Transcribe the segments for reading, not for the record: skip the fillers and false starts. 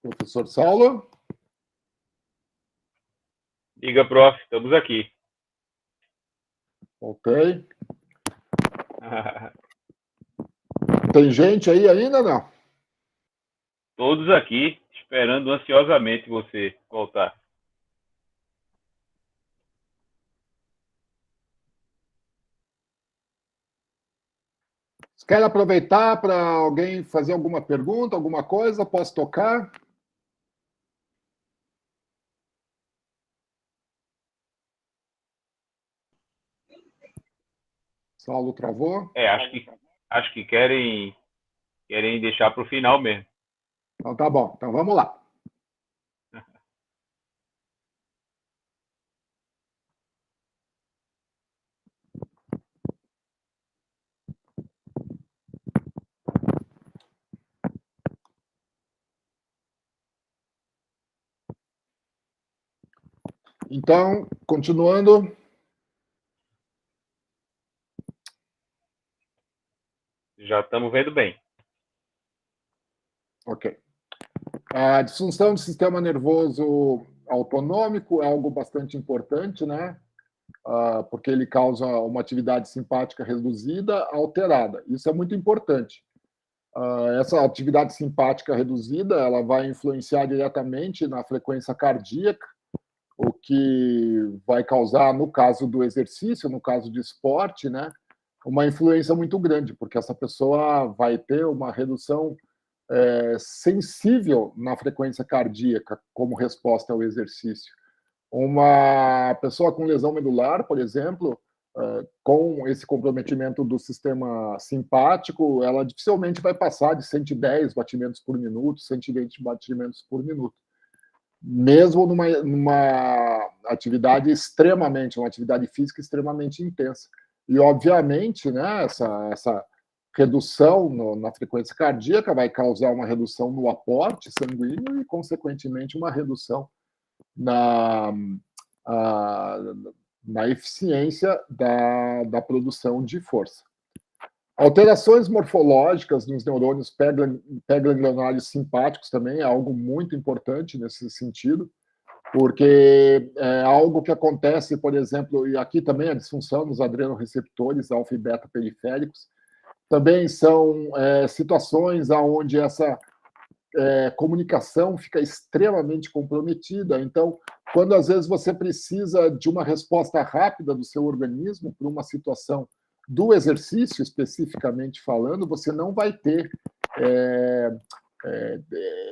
Professor Saulo? Diga, prof, estamos aqui. Ok. Tem gente aí ainda, não? Todos aqui, esperando ansiosamente você voltar. Você quer aproveitar para alguém fazer alguma pergunta, alguma coisa? Posso tocar? Saulo travou? Acho que querem deixar para o final mesmo. Então tá bom. Então vamos lá. Então, continuando. Já estamos vendo bem. Ok. A disfunção do sistema nervoso autonômico é algo bastante importante, né? Porque ele causa uma atividade simpática reduzida alterada. Isso é muito importante. Essa atividade simpática reduzida ela vai influenciar diretamente na frequência cardíaca, o que vai causar, no caso do exercício, no caso de esporte, né, uma influência muito grande, porque essa pessoa vai ter uma redução sensível na frequência cardíaca como resposta ao exercício. Uma pessoa com lesão medular, por exemplo, com esse comprometimento do sistema simpático, ela dificilmente vai passar de 110 batimentos por minuto, 120 batimentos por minuto. Mesmo numa atividade uma atividade física extremamente intensa. E, obviamente, né, essa redução na frequência cardíaca vai causar uma redução no aporte sanguíneo e, consequentemente, uma redução na, na eficiência da produção de força. Alterações morfológicas nos neurônios pré-ganglionares simpáticos também é algo muito importante nesse sentido, porque é algo que acontece, por exemplo, e aqui também a disfunção nos adrenoreceptores alfa e beta periféricos, também são situações onde essa comunicação fica extremamente comprometida. Então, quando às vezes você precisa de uma resposta rápida do seu organismo para uma situação do exercício, especificamente falando, você não vai ter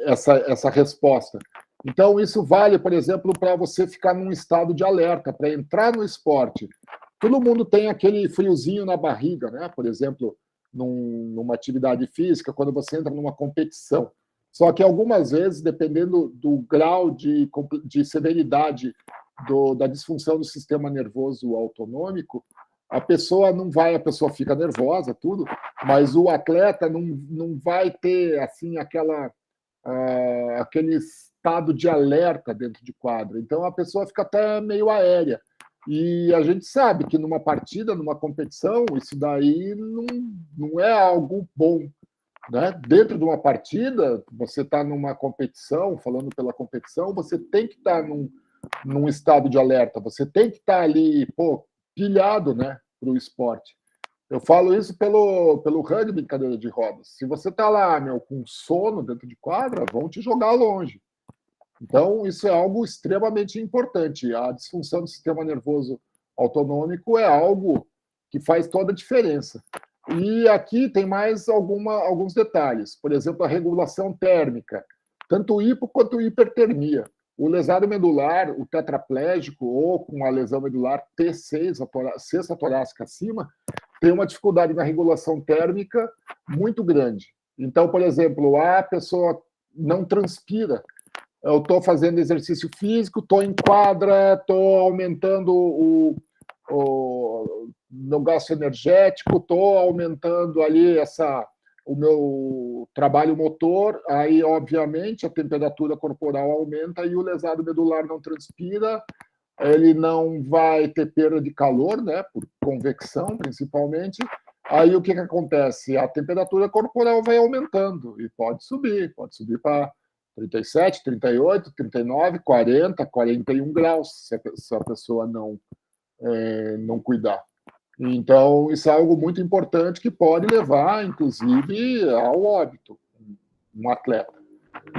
essa resposta. Então, isso vale, por exemplo, para você ficar num estado de alerta, para entrar no esporte. Todo mundo tem aquele friozinho na barriga, né? Por exemplo, numa atividade física, quando você entra numa competição. Só que algumas vezes, dependendo do grau de severidade da disfunção do sistema nervoso autonômico, a pessoa fica nervosa, tudo, mas o atleta não vai ter assim aquele estado de alerta dentro de quadro. Então a pessoa fica até meio aérea. E a gente sabe que numa partida, numa competição, isso daí não é algo bom. Né? Dentro de uma partida, você está numa competição, falando pela competição, você tem que estar num estado de alerta, você tem que estar ali, pilhado, né, para o esporte. Eu falo isso pelo rugby de cadeira de rodas. Se você está lá, com sono dentro de quadra, vão te jogar longe. Então, isso é algo extremamente importante. A disfunção do sistema nervoso autonômico é algo que faz toda a diferença. E aqui tem mais alguns detalhes. Por exemplo, a regulação térmica, tanto hipo quanto hipertermia. O lesado medular, o tetraplégico ou com a lesão medular T6, a cesta torácica acima, tem uma dificuldade na regulação térmica muito grande. Então, por exemplo, a pessoa não transpira. Eu estou fazendo exercício físico, estou em quadra, estou aumentando o meu gasto energético, estou aumentando ali o meu trabalho motor, aí, obviamente, a temperatura corporal aumenta e o lesado medular não transpira, ele não vai ter perda de calor, né, por convecção, principalmente. Aí, o que acontece? A temperatura corporal vai aumentando e pode subir para 37, 38, 39, 40, 41 graus, se a pessoa não cuidar. Então, isso é algo muito importante que pode levar, inclusive, ao óbito, um atleta.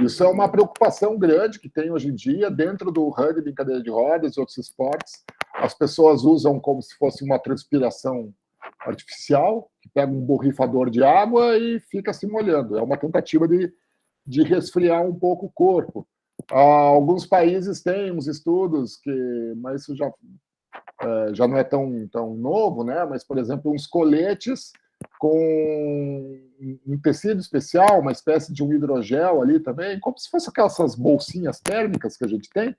Isso é uma preocupação grande que tem hoje em dia dentro do rugby, em cadeira de rodas e outros esportes. As pessoas usam como se fosse uma transpiração artificial, que pega um borrifador de água e fica se molhando. É uma tentativa de resfriar um pouco o corpo. Alguns países têm uns estudos, mas isso já não é tão novo, né? Mas, por exemplo, uns coletes com um tecido especial, uma espécie de um hidrogel ali também, como se fosse aquelas bolsinhas térmicas que a gente tem,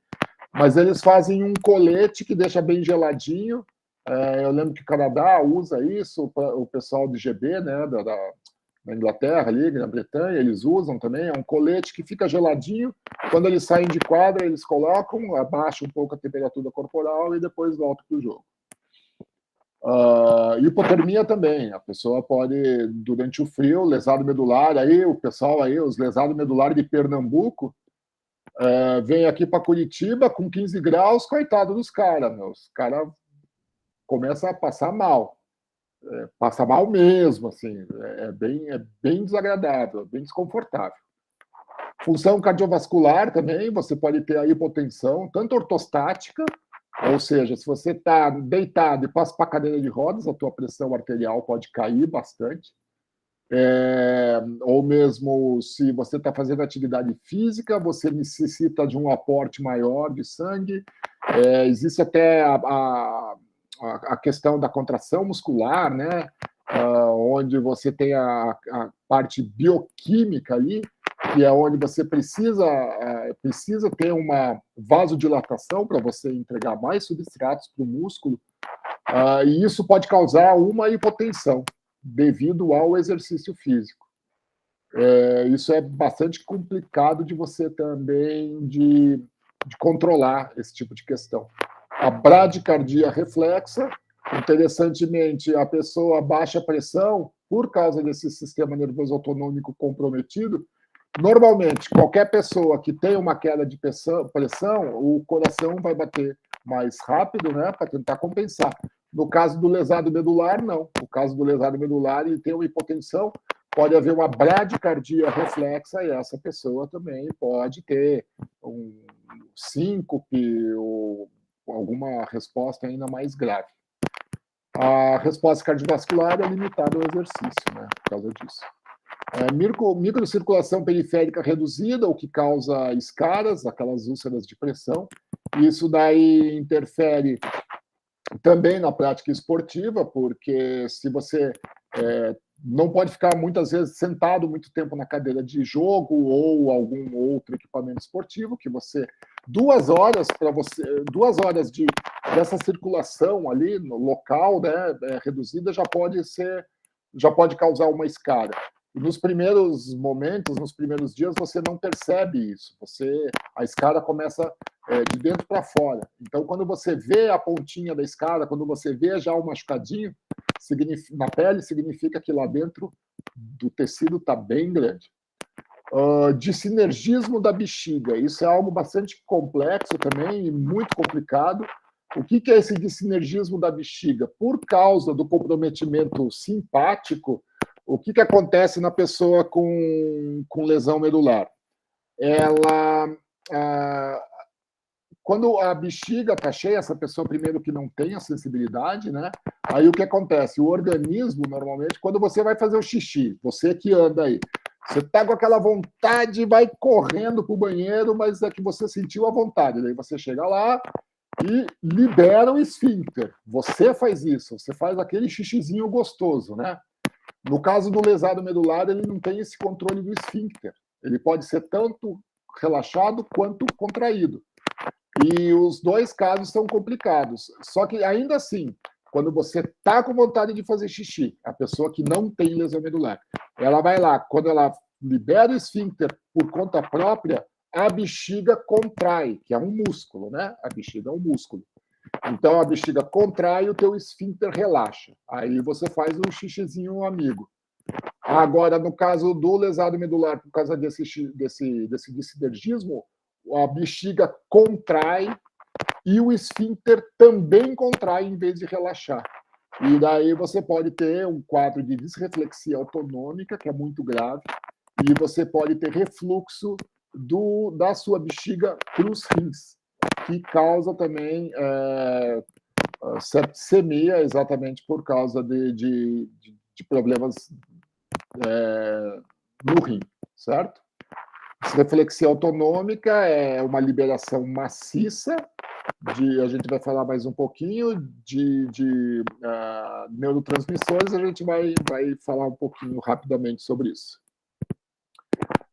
mas eles fazem um colete que deixa bem geladinho. Eu lembro que o Canadá usa isso, o pessoal de GB, né, da Inglaterra, ali, Grã-Bretanha, eles usam também. É um colete que fica geladinho. Quando eles saem de quadra, eles colocam, abaixam um pouco a temperatura corporal e depois voltam para o jogo. Hipotermia também. A pessoa pode, durante o frio, lesado medular, aí o pessoal aí, os lesados medulares de Pernambuco, vem aqui para Curitiba com 15 graus, coitado dos caras, os caras começam a passar mal. Passa mal mesmo, assim, é bem desagradável, bem desconfortável. Função cardiovascular também, você pode ter a hipotensão, tanto ortostática, ou seja, se você está deitado e passa para a cadeira de rodas, a tua pressão arterial pode cair bastante. Ou mesmo se você está fazendo atividade física, você necessita de um aporte maior de sangue. Existe até a questão da contração muscular, né? Onde você tem a parte bioquímica ali, que é onde você precisa ter uma vasodilatação para você entregar mais substratos para o músculo, e isso pode causar uma hipotensão devido ao exercício físico. Isso é bastante complicado de você também de controlar esse tipo de questão. A bradicardia reflexa, interessantemente, a pessoa baixa a pressão por causa desse sistema nervoso autonômico comprometido. Normalmente, qualquer pessoa que tem uma queda de pressão, o coração vai bater mais rápido, né, para tentar compensar. No caso do lesado medular, não. No caso do lesado medular, ele tem uma hipotensão, pode haver uma bradicardia reflexa e essa pessoa também pode ter um síncope ou alguma resposta ainda mais grave. A resposta cardiovascular é limitada ao exercício, né, por causa disso. Microcirculação periférica reduzida, o que causa escaras, aquelas úlceras de pressão. Isso daí interfere também na prática esportiva, porque se você não pode ficar muitas vezes sentado muito tempo na cadeira de jogo ou algum outro equipamento esportivo, que você 2 horas dessa circulação ali no local, né, reduzida, já pode causar uma escara. E nos primeiros momentos, nos primeiros dias, você não percebe isso. A escara começa de dentro para fora. Então, quando você vê a pontinha da escara, quando você vê já o machucadinho na pele, significa que lá dentro do tecido está bem grande. De sinergismo da bexiga. Isso é algo bastante complexo também e muito complicado. O que é esse dissinergismo da bexiga? Por causa do comprometimento simpático, o que acontece na pessoa com lesão medular? Quando a bexiga está cheia, essa pessoa, primeiro, que não tem a sensibilidade, né? Aí o que acontece? O organismo, normalmente, quando você vai fazer o xixi, você que anda aí, você está com aquela vontade, vai correndo para o banheiro, mas é que você sentiu a vontade. Daí você chega lá e libera o esfíncter. Você faz isso, você faz aquele xixizinho gostoso, né? No caso do lesado medular, ele não tem esse controle do esfíncter. Ele pode ser tanto relaxado quanto contraído. E os 2 casos são complicados. Só que, ainda assim, quando você está com vontade de fazer xixi, a pessoa que não tem lesão medular, ela vai lá, quando ela libera o esfíncter por conta própria, a bexiga contrai, que é um músculo, né? A bexiga é um músculo. Então, a bexiga contrai e o teu esfíncter relaxa. Aí você faz um xixizinho amigo. Agora, no caso do lesado medular, por causa desse dissinergismo, a bexiga contrai e o esfíncter também contrai em vez de relaxar. E daí você pode ter um quadro de disreflexia autonômica, que é muito grave, e você pode ter refluxo da sua bexiga para os rins, que causa também septicemia, exatamente por causa de problemas no rim, certo? Reflexia autonômica é uma liberação maciça a gente vai falar mais um pouquinho de neurotransmissores, a gente vai falar um pouquinho rapidamente sobre isso.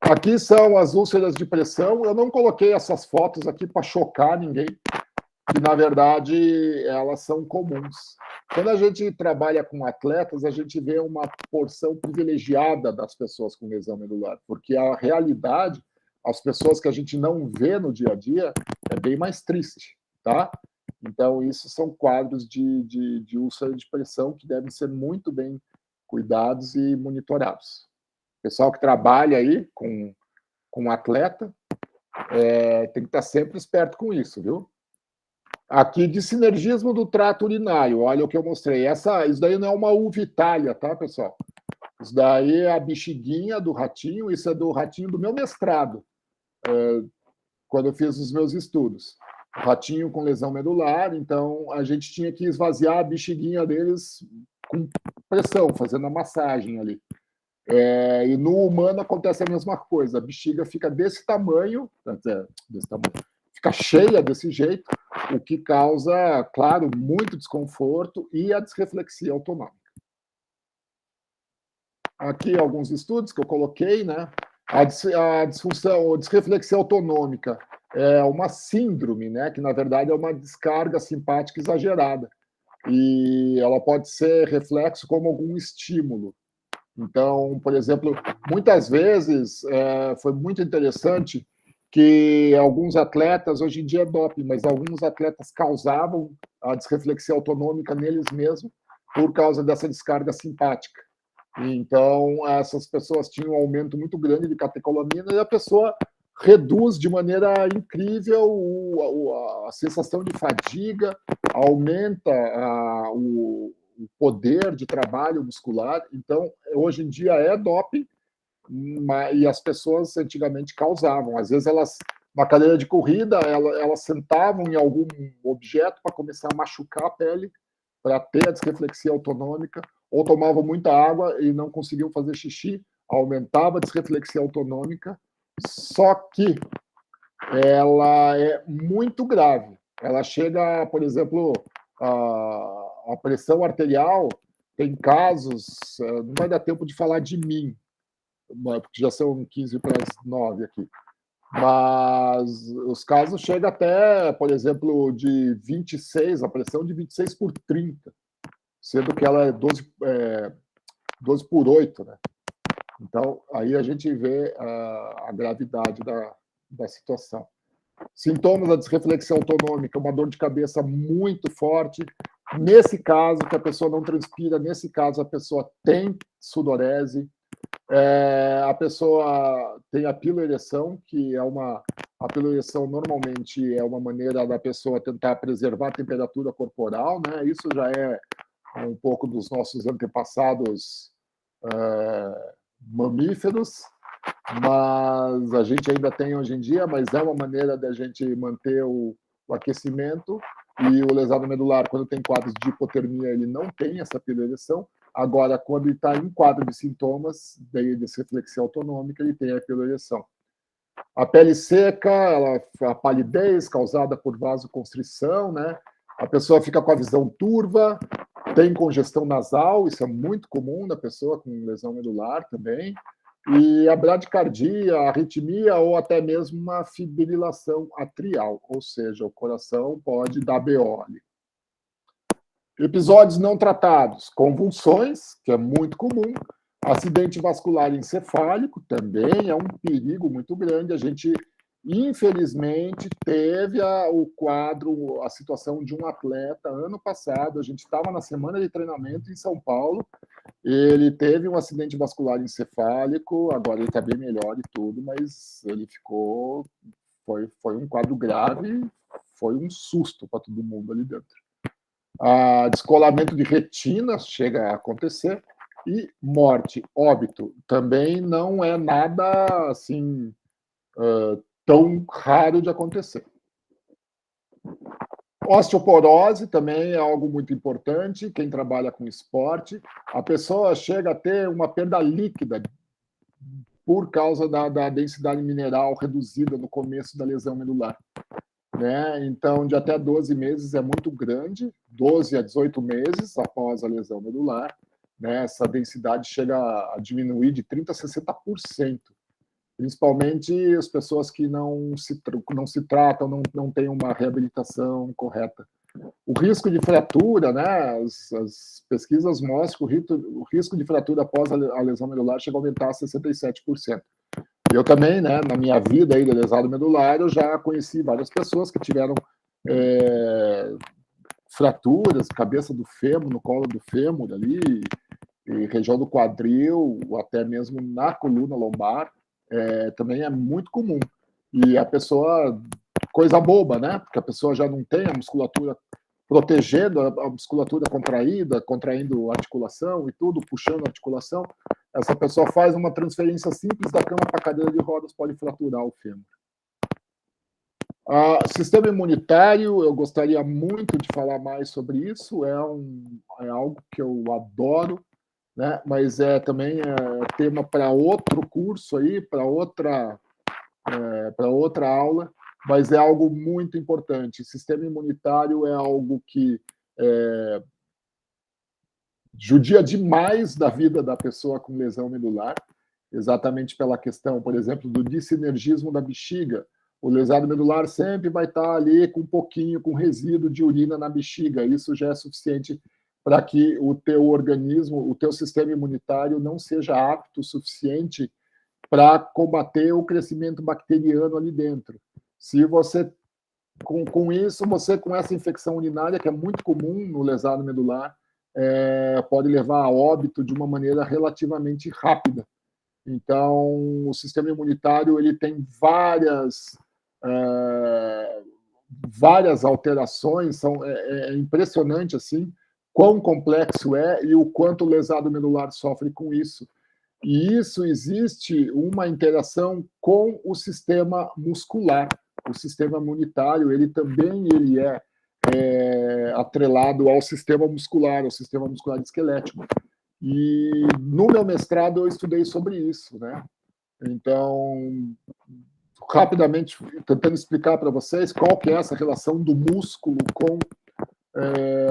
Aqui são as úlceras de pressão. Eu não coloquei essas fotos aqui para chocar ninguém, que na verdade elas são comuns. Quando a gente trabalha com atletas, a gente vê uma porção privilegiada das pessoas com lesão medular, porque a realidade, as pessoas que a gente não vê no dia a dia, é bem mais triste. Tá? Então, isso são quadros de úlcera de pressão que devem ser muito bem cuidados e monitorados. Pessoal que trabalha aí com atleta tem que estar sempre esperto com isso, viu? Aqui, dissinergismo do trato urinário, olha o que eu mostrei. Isso daí não é uma uvitalia, tá, pessoal? Isso daí é a bexiguinha do ratinho, isso é do ratinho do meu mestrado, quando eu fiz os meus estudos. Ratinho com lesão medular, então a gente tinha que esvaziar a bexiguinha deles com pressão, fazendo a massagem ali. E no humano acontece a mesma coisa, a bexiga fica desse tamanho, fica cheia desse jeito, o que causa, claro, muito desconforto e a disreflexia autonômica. Aqui alguns estudos que eu coloquei, né? A disfunção, a disreflexia autonômica é uma síndrome, né? Que na verdade é uma descarga simpática exagerada. E ela pode ser reflexo como algum estímulo. Então, por exemplo, muitas vezes foi muito interessante que alguns atletas, hoje em dia é doping, mas alguns atletas causavam a disreflexia autonômica neles mesmos por causa dessa descarga simpática. Então, essas pessoas tinham um aumento muito grande de catecolamina e a pessoa reduz de maneira incrível a sensação de fadiga, aumenta o poder de trabalho muscular. Então, hoje em dia é doping, e as pessoas antigamente causavam. Às vezes, elas, na cadeira de corrida, elas sentavam em algum objeto para começar a machucar a pele, para ter a disreflexia autonômica, ou tomavam muita água e não conseguiam fazer xixi, aumentava a disreflexia autonômica, só que ela é muito grave. Ela chega, por exemplo, a pressão arterial, tem casos, não vai dar tempo de falar de mim, porque já são 15 para as 9 aqui, mas os casos chegam até, por exemplo, de 26, a pressão de 26 por 30, sendo que ela é 12 por 8, né? Então, aí a gente vê a gravidade da situação. Sintomas da disreflexão autonômica, uma dor de cabeça muito forte. Nesse caso, que a pessoa não transpira, nesse caso, a pessoa tem sudorese, a pessoa tem a piloereção, que é a piloereção normalmente é uma maneira da pessoa tentar preservar a temperatura corporal, né? Isso já é um pouco dos nossos antepassados mamíferos, mas a gente ainda tem hoje em dia, mas é uma maneira da gente manter o aquecimento. E o lesado medular, quando tem quadros de hipotermia, ele não tem essa piloereção. Agora, quando ele está em quadro de sintomas de disreflexia autonômica, ele tem a piloereção. A pele seca, a palidez causada por vasoconstrição, né? A pessoa fica com a visão turva, tem congestão nasal, isso é muito comum na pessoa com lesão medular também, e a bradicardia, a arritmia ou até mesmo uma fibrilação atrial, ou seja, o coração pode dar BO ali. Episódios não tratados, convulsões, que é muito comum, acidente vascular encefálico também é um perigo muito grande. A gente Infelizmente, teve o quadro, a situação de um atleta. Ano passado, a gente estava na semana de treinamento em São Paulo, ele teve um acidente vascular encefálico, agora ele está bem melhor e tudo, mas ele ficou... Foi um quadro grave, foi um susto para todo mundo ali dentro. Descolamento de retina chega a acontecer, e morte, óbito, também não é nada assim tão raro de acontecer. Osteoporose também é algo muito importante, quem trabalha com esporte, a pessoa chega a ter uma perda líquida por causa da densidade mineral reduzida no começo da lesão medular. Né? Então, de até 12 meses é muito grande, 12 a 18 meses após a lesão medular, né? Essa densidade chega a diminuir de 30% a 60%, principalmente as pessoas que não se tratam, não têm uma reabilitação correta. O risco de fratura, né? As pesquisas mostram que o risco de fratura após a lesão medular chega a aumentar a 67%. Eu também, né, na minha vida aí de lesado medular, eu já conheci várias pessoas que tiveram fraturas, cabeça do fêmur, no colo do fêmur ali, e região do quadril, ou até mesmo na coluna lombar, também é muito comum. E a pessoa, coisa boba, né? Porque a pessoa já não tem a musculatura protegendo, a musculatura contraída, contraindo a articulação e tudo, puxando a articulação. Essa pessoa faz uma transferência simples da cama para a cadeira de rodas, pode fraturar o fêmur. Sistema imunitário, eu gostaria muito de falar mais sobre isso, é algo que eu adoro, né? Mas também é tema para outro curso aí, para outra aula, mas é algo muito importante. Sistema imunitário é algo que judia demais da vida da pessoa com lesão medular, exatamente pela questão, por exemplo, do dissinergismo da bexiga. O lesado medular sempre vai estar ali com um pouquinho, com resíduo de urina na bexiga. Isso já é suficiente para que o teu organismo, o teu sistema imunitário não seja apto o suficiente para combater o crescimento bacteriano ali dentro. Se você, com isso, com essa infecção urinária, que é muito comum no lesado medular, pode levar a óbito de uma maneira relativamente rápida. Então, o sistema imunitário ele tem várias alterações, é impressionante assim, quão complexo é e o quanto o lesado medular sofre com isso. E isso existe uma interação com o sistema muscular. O sistema imunitário ele também é atrelado ao sistema muscular esquelético. E no meu mestrado eu estudei sobre isso, né? Então, rapidamente, tentando explicar para vocês qual que é essa relação do músculo com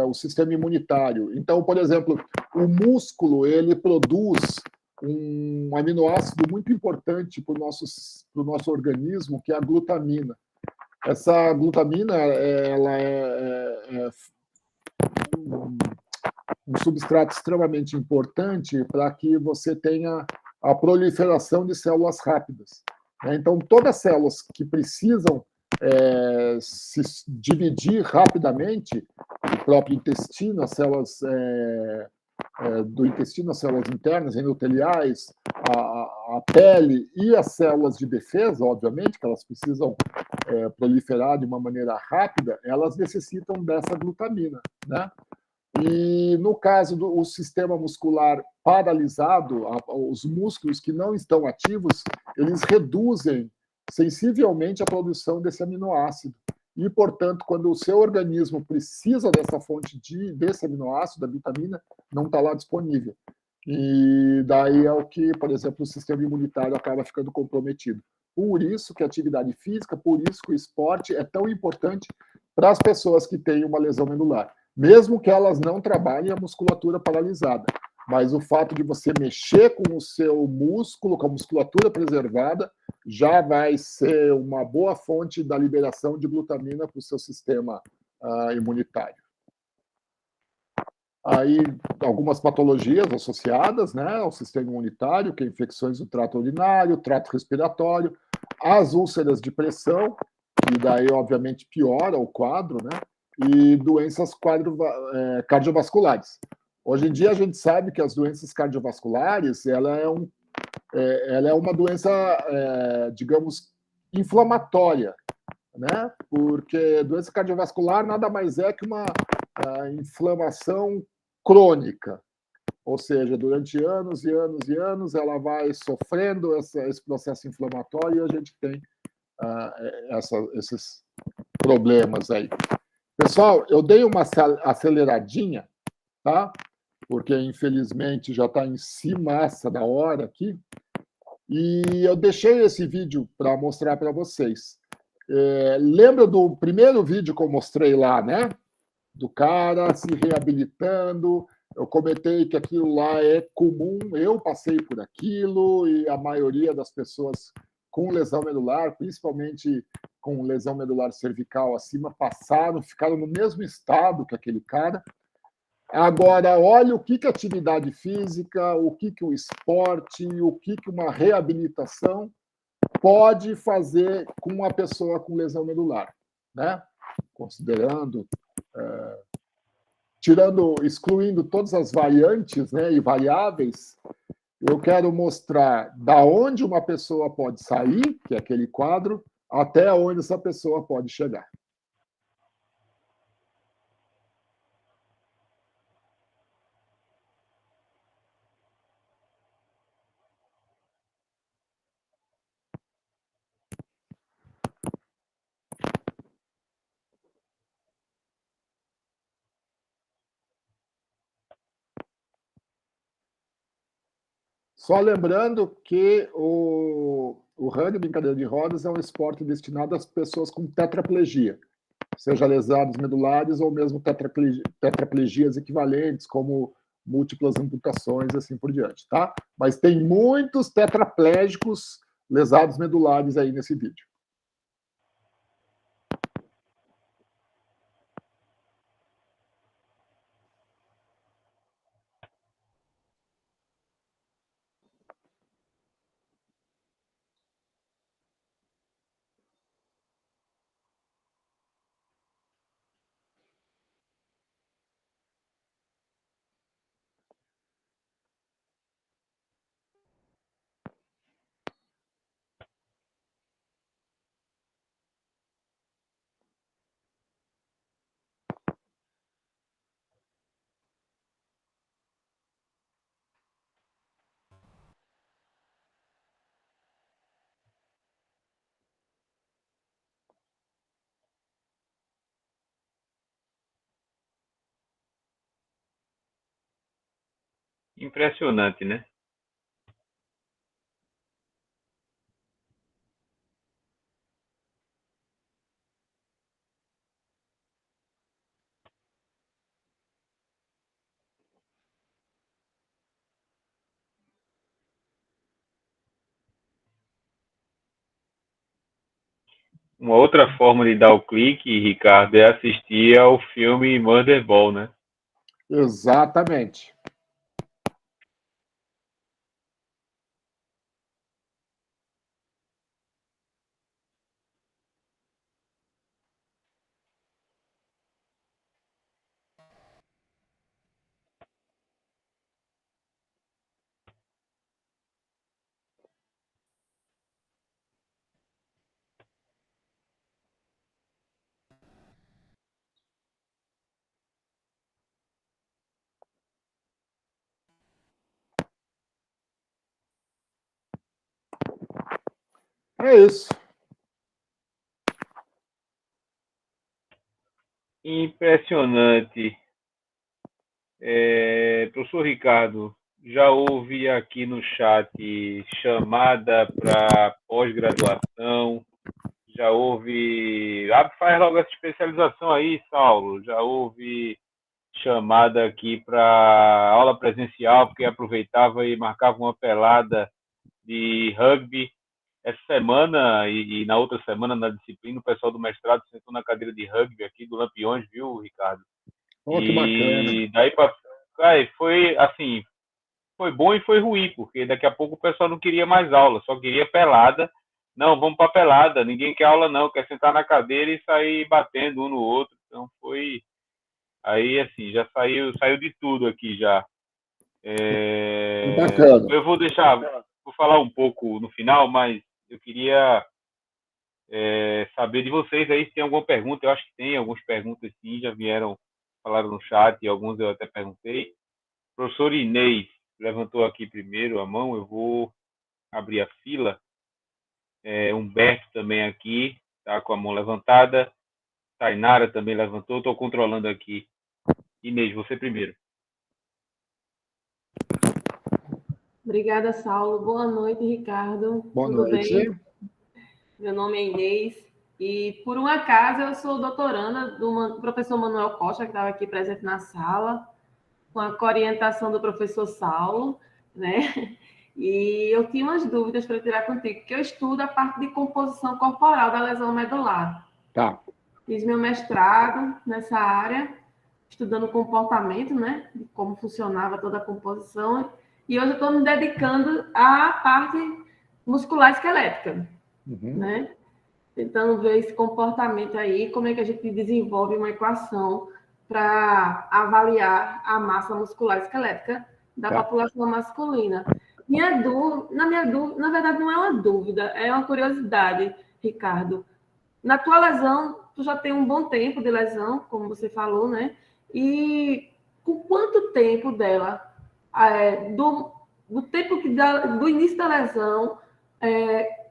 o sistema imunitário. Então, por exemplo, o músculo ele produz um aminoácido muito importante para o nosso organismo, que é a glutamina. Essa glutamina ela é um substrato extremamente importante para que você tenha a proliferação de células rápidas. Então, todas as células que precisam se dividir rapidamente, o próprio intestino, as células do intestino, as células internas, endoteliais, a pele e as células de defesa, obviamente, que elas precisam proliferar de uma maneira rápida, elas necessitam dessa glutamina, né? E no caso do sistema muscular paralisado, os músculos que não estão ativos, eles reduzem sensivelmente a produção desse aminoácido. E, portanto, quando o seu organismo precisa dessa fonte desse aminoácido, da vitamina, não está lá disponível. E daí é o que, por exemplo, o sistema imunitário acaba ficando comprometido. Por isso que a atividade física, por isso que o esporte é tão importante para as pessoas que têm uma lesão medular. Mesmo que elas não trabalhem a musculatura paralisada. Mas o fato de você mexer com o seu músculo, com a musculatura preservada, já vai ser uma boa fonte da liberação de glutamina para o seu sistema imunitário. Aí, algumas patologias associadas, né, ao sistema imunitário, que é infecções do trato urinário, trato respiratório, as úlceras de pressão, e daí, obviamente, piora o quadro, né? E doenças cardiovasculares. Hoje em dia, a gente sabe que as doenças cardiovasculares ela é uma doença, digamos, inflamatória, né? Porque doença cardiovascular nada mais é que uma inflamação crônica, ou seja, durante anos e anos e anos ela vai sofrendo esse processo inflamatório e a gente tem esses problemas aí. Pessoal, eu dei uma aceleradinha, tá? Porque infelizmente já está em cima da hora aqui. E eu deixei esse vídeo para mostrar para vocês. Lembra do primeiro vídeo que eu mostrei lá, né? Do cara se reabilitando. Eu comentei que aquilo lá é comum, eu passei por aquilo, e a maioria das pessoas com lesão medular, principalmente com lesão medular cervical acima, ficaram no mesmo estado que aquele cara. Agora, olha o que a atividade física, o que o esporte, o que uma reabilitação pode fazer com uma pessoa com lesão medular, né? Considerando, excluindo todas as variantes, né, e variáveis, eu quero mostrar da onde uma pessoa pode sair, que é aquele quadro, até onde essa pessoa pode chegar. Só lembrando que o rugby em cadeira de rodas é um esporte destinado às pessoas com tetraplegia, seja lesados medulares ou mesmo tetraplegias equivalentes, como múltiplas amputações e assim por diante, tá? Mas tem muitos tetraplégicos lesados medulares aí nesse vídeo. Impressionante, né? Uma outra forma de dar o clique, Ricardo, é assistir ao filme Murderball, né? Exatamente. É isso. Impressionante. Professor Ricardo, já houve aqui no chat chamada para pós-graduação, já houve. Faz logo essa especialização aí, Saulo. Já houve chamada aqui para aula presencial, porque aproveitava e marcava uma pelada de rugby. Essa semana e na outra semana, na disciplina, o pessoal do mestrado sentou na cadeira de rugby aqui do Lampiões, viu, Ricardo? Oh, que bacana. E daí para. Foi assim, foi bom e foi ruim, porque daqui a pouco o pessoal não queria mais aula, só queria pelada, não, vamos para pelada, ninguém quer aula não, quer sentar na cadeira e sair batendo um no outro. Então foi, aí assim, já saiu de tudo aqui já. Bacana. Eu vou falar um pouco no final, mas eu queria saber de vocês aí se tem alguma pergunta. Eu acho que tem algumas perguntas sim, já vieram, falaram no chat, e alguns eu até perguntei. O professor Inês levantou aqui primeiro a mão, eu vou abrir a fila. Humberto também aqui, está com a mão levantada. Tainara também levantou, estou controlando aqui. Inês, você primeiro. Obrigada, Saulo. Boa noite, Ricardo. Boa Tudo noite. bem? Meu nome é Inês e, por um acaso, eu sou doutoranda do professor Manuel Costa, que estava aqui presente na sala, com a orientação do professor Saulo, né? E eu tinha umas dúvidas para tirar contigo, porque eu estudo a parte de composição corporal da lesão medular. Tá. Fiz meu mestrado nessa área, estudando comportamento, né? De como funcionava toda a composição. E hoje eu estou me dedicando à parte muscular esquelética, né? Tentando ver esse comportamento aí, como é que a gente desenvolve uma equação para avaliar a massa muscular esquelética da população masculina. Na verdade, não é uma dúvida, é uma curiosidade, Ricardo. Na tua lesão, tu já tem um bom tempo de lesão, como você falou, né? E com quanto tempo dela, do tempo do início da lesão,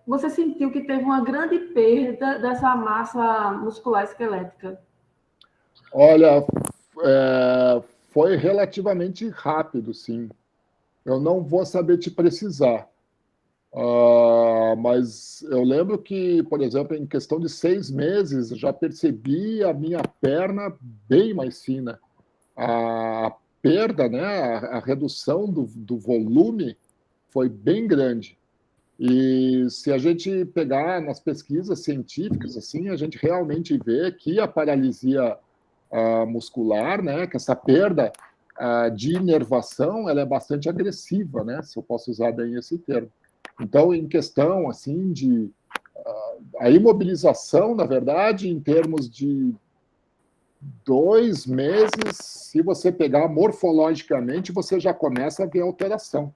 você sentiu que teve uma grande perda dessa massa muscular esquelética? Olha, foi relativamente rápido, sim. Eu não vou saber te precisar. Mas eu lembro que, por exemplo, em questão de 6 meses, já percebi a minha perna bem mais fina. A perda, né, a redução do volume foi bem grande. E se a gente pegar nas pesquisas científicas, assim, a gente realmente vê que a paralisia muscular, né, que essa perda de inervação, ela é bastante agressiva, né, se eu posso usar bem esse termo. Então, em questão assim de a imobilização, na verdade, em termos de 2 meses, se você pegar morfologicamente, você já começa a ver alteração,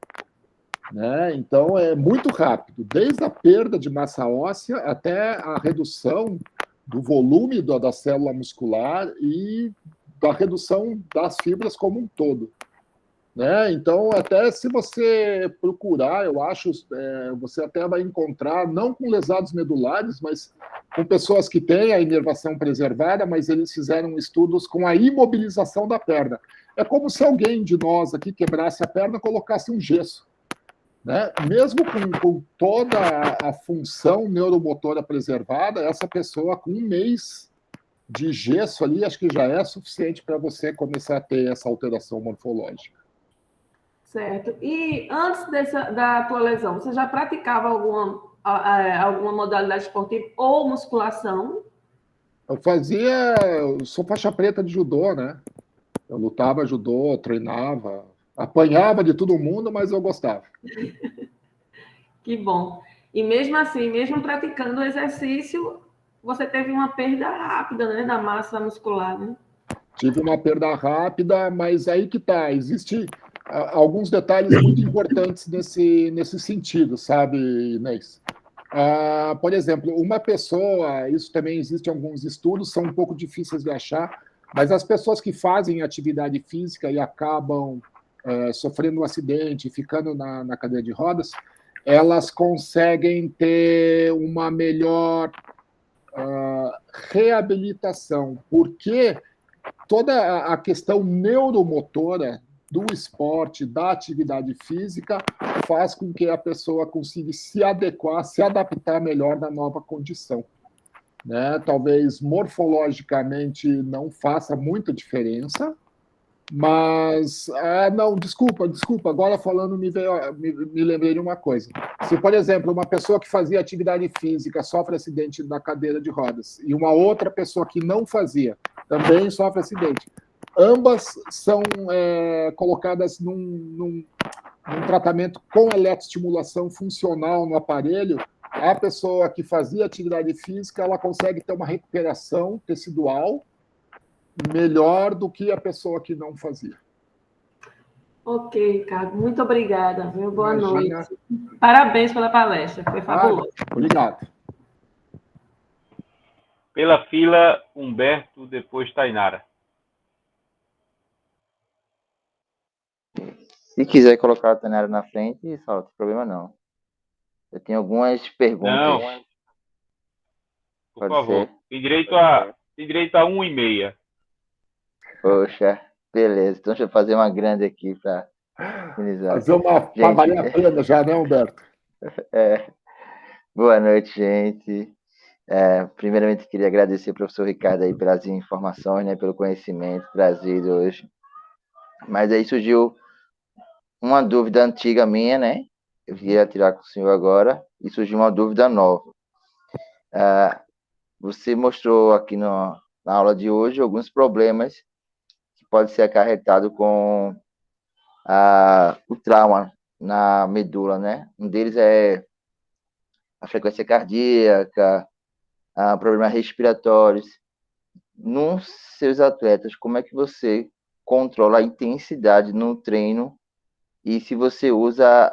né? Então, é muito rápido, desde a perda de massa óssea até a redução do volume da célula muscular e da redução das fibras como um todo. Né? Então, até se você procurar, eu acho, você até vai encontrar, não com lesados medulares, mas com pessoas que têm a inervação preservada, mas eles fizeram estudos com a imobilização da perna. É como se alguém de nós aqui quebrasse a perna e colocasse um gesso. Né? Mesmo com toda a função neuromotora preservada, essa pessoa com 1 mês de gesso ali, acho que já é suficiente para você começar a ter essa alteração morfológica. Certo. E antes da tua lesão, você já praticava alguma modalidade esportiva ou musculação? Eu sou faixa preta de judô, né? Eu lutava judô, treinava, apanhava de todo mundo, mas eu gostava. Que bom. E mesmo assim, mesmo praticando o exercício, você teve uma perda rápida, né, da massa muscular, né? Tive uma perda rápida, mas aí que tá, existe alguns detalhes muito importantes nesse sentido, sabe, Inês? Por exemplo, uma pessoa, isso também existe em alguns estudos, são um pouco difíceis de achar, mas as pessoas que fazem atividade física e acabam sofrendo um acidente, ficando na cadeira de rodas, elas conseguem ter uma melhor reabilitação, porque toda a questão neuromotora do esporte, da atividade física, faz com que a pessoa consiga se adequar, se adaptar melhor na nova condição. Né? Talvez morfologicamente não faça muita diferença, mas... não, desculpa, agora falando me lembrei de uma coisa. Se, por exemplo, uma pessoa que fazia atividade física sofre acidente na cadeira de rodas e uma outra pessoa que não fazia também sofre acidente, ambas são colocadas num tratamento com eletroestimulação funcional no aparelho a pessoa que fazia atividade física, ela consegue ter uma recuperação tecidual melhor do que a pessoa que não fazia. Ok, Ricardo, muito obrigada. Viu? Boa Imagina. noite. Parabéns pela palestra, foi fabuloso. Obrigado. Pela fila, Humberto, depois Tainara. Se quiser colocar a Tainara na frente, só não tem problema não. Eu tenho algumas perguntas. Não. Por Pode favor. ser? Tem direito a 1h30. Poxa, beleza. Então deixa eu fazer uma grande aqui para finalizar. Fazer uma para valer a pena já, né, Humberto? Boa noite, gente. Primeiramente, queria agradecer ao professor Ricardo aí pelas informações, né, pelo conhecimento trazido hoje. Mas aí surgiu uma dúvida antiga minha, né? Eu queria tirar com o senhor agora, e surgiu uma dúvida nova. Você mostrou aqui na aula de hoje alguns problemas que podem ser acarretados com o trauma na medula, né? Um deles é a frequência cardíaca, problemas respiratórios. Nos seus atletas, como é que você controla a intensidade no treino e se você usa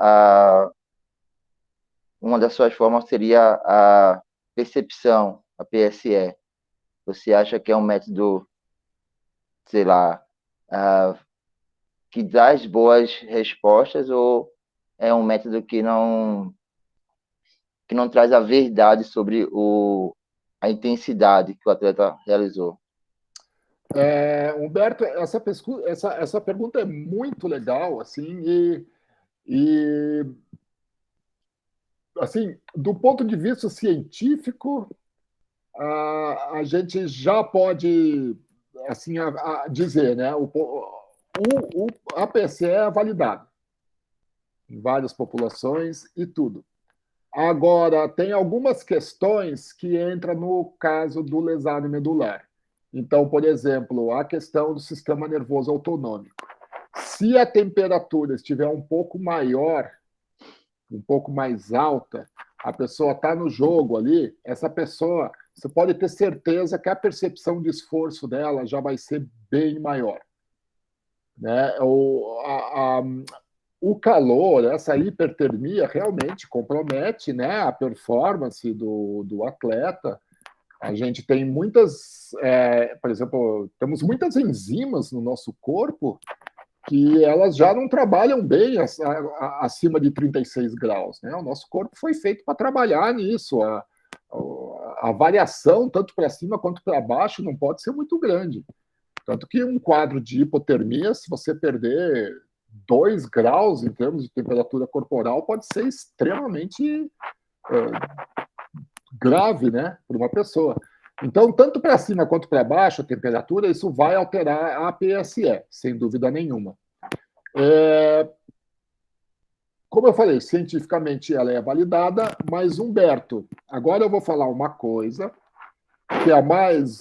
uma das suas formas seria a percepção, a PSE. Você acha que é um método, sei lá, que dá as boas respostas ou é um método que não traz a verdade sobre a intensidade que o atleta realizou? Humberto, essa pergunta é muito legal, assim, e assim, do ponto de vista científico, a gente já pode assim dizer, né? A PSE é validado em várias populações e tudo. Agora, tem algumas questões que entram no caso do lesado medular. Então, por exemplo, a questão do sistema nervoso autonômico. Se a temperatura estiver um pouco maior, um pouco mais alta, a pessoa está no jogo ali, essa pessoa, você pode ter certeza que a percepção de esforço dela já vai ser bem maior. Né? O calor, essa hipertermia, realmente compromete, né, a performance do atleta. A gente tem muitas, por exemplo, temos muitas enzimas no nosso corpo que elas já não trabalham bem acima de 36 graus. Né? O nosso corpo foi feito para trabalhar nisso. A variação, tanto para cima quanto para baixo, não pode ser muito grande. Tanto que um quadro de hipotermia, se você perder 2 graus em termos de temperatura corporal, pode ser extremamente grave, né, para uma pessoa. Então, tanto para cima quanto para baixo, a temperatura, isso vai alterar a PSE, sem dúvida nenhuma. Como eu falei, cientificamente ela é validada, mas, Humberto, agora eu vou falar uma coisa que é mais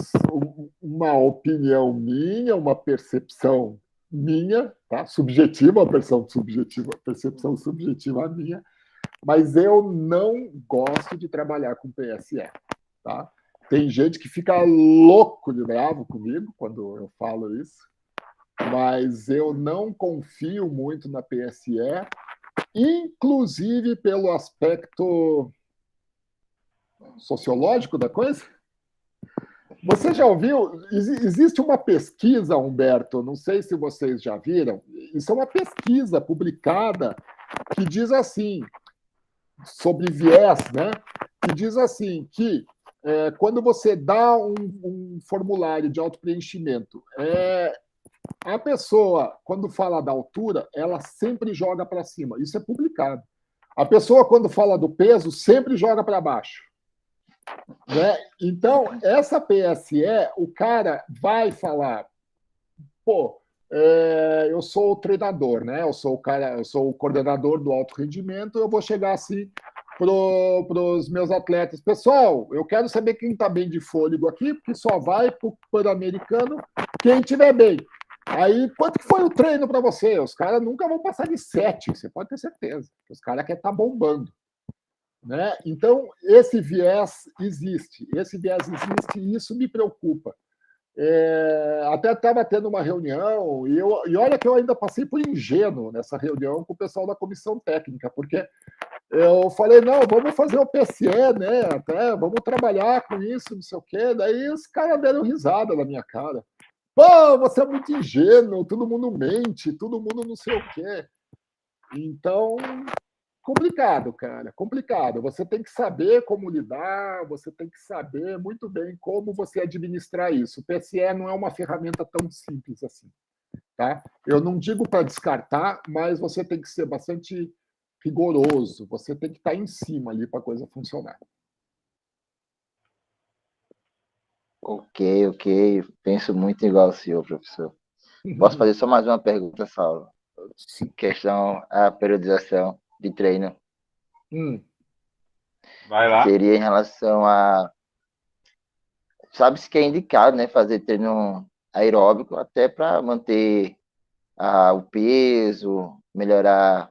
uma opinião minha, uma percepção minha, tá? Subjetiva, uma percepção subjetiva minha, mas eu não gosto de trabalhar com PSE, tá? Tem gente que fica louco de bravo comigo quando eu falo isso, mas eu não confio muito na PSE, inclusive pelo aspecto sociológico da coisa. Você já ouviu? Existe uma pesquisa, Humberto, não sei se vocês já viram, isso é uma pesquisa publicada que diz assim, sobre viés, né? Que diz assim, que quando você dá um formulário de autopreenchimento, a pessoa, quando fala da altura, ela sempre joga para cima. Isso é publicado. A pessoa, quando fala do peso, sempre joga para baixo. Né? Então, essa PSE, o cara vai falar, pô, eu sou o treinador, né? Eu sou o coordenador do alto rendimento, eu vou chegar assim para os meus atletas. Pessoal, eu quero saber quem está bem de fôlego aqui, porque só vai para o Pan-Americano quem estiver bem. Aí, quanto que foi o treino para você? Os caras nunca vão passar de 7, você pode ter certeza. Os caras querem estar bombando. né? Então, esse viés existe e isso me preocupa. Até estava tendo uma reunião, e olha que eu ainda passei por ingênuo nessa reunião com o pessoal da comissão técnica, porque eu falei, não, vamos fazer o PSE, né? Até vamos trabalhar com isso, não sei o quê. Daí os caras deram risada na minha cara. Pô, você é muito ingênuo, todo mundo mente, todo mundo não sei o quê. Então, complicado, cara, complicado. Você tem que saber como lidar, você tem que saber muito bem como você administrar isso. O PSE não é uma ferramenta tão simples assim, tá? Eu não digo para descartar, mas você tem que ser bastante rigoroso, você tem que estar em cima ali para a coisa funcionar. Ok. Penso muito igual ao senhor, professor. Posso fazer só mais uma pergunta, Saulo? Sim. Questão a periodização de treino. Vai lá. Seria em relação a... Sabe-se que é indicado, né, fazer treino aeróbico até para manter o peso, melhorar,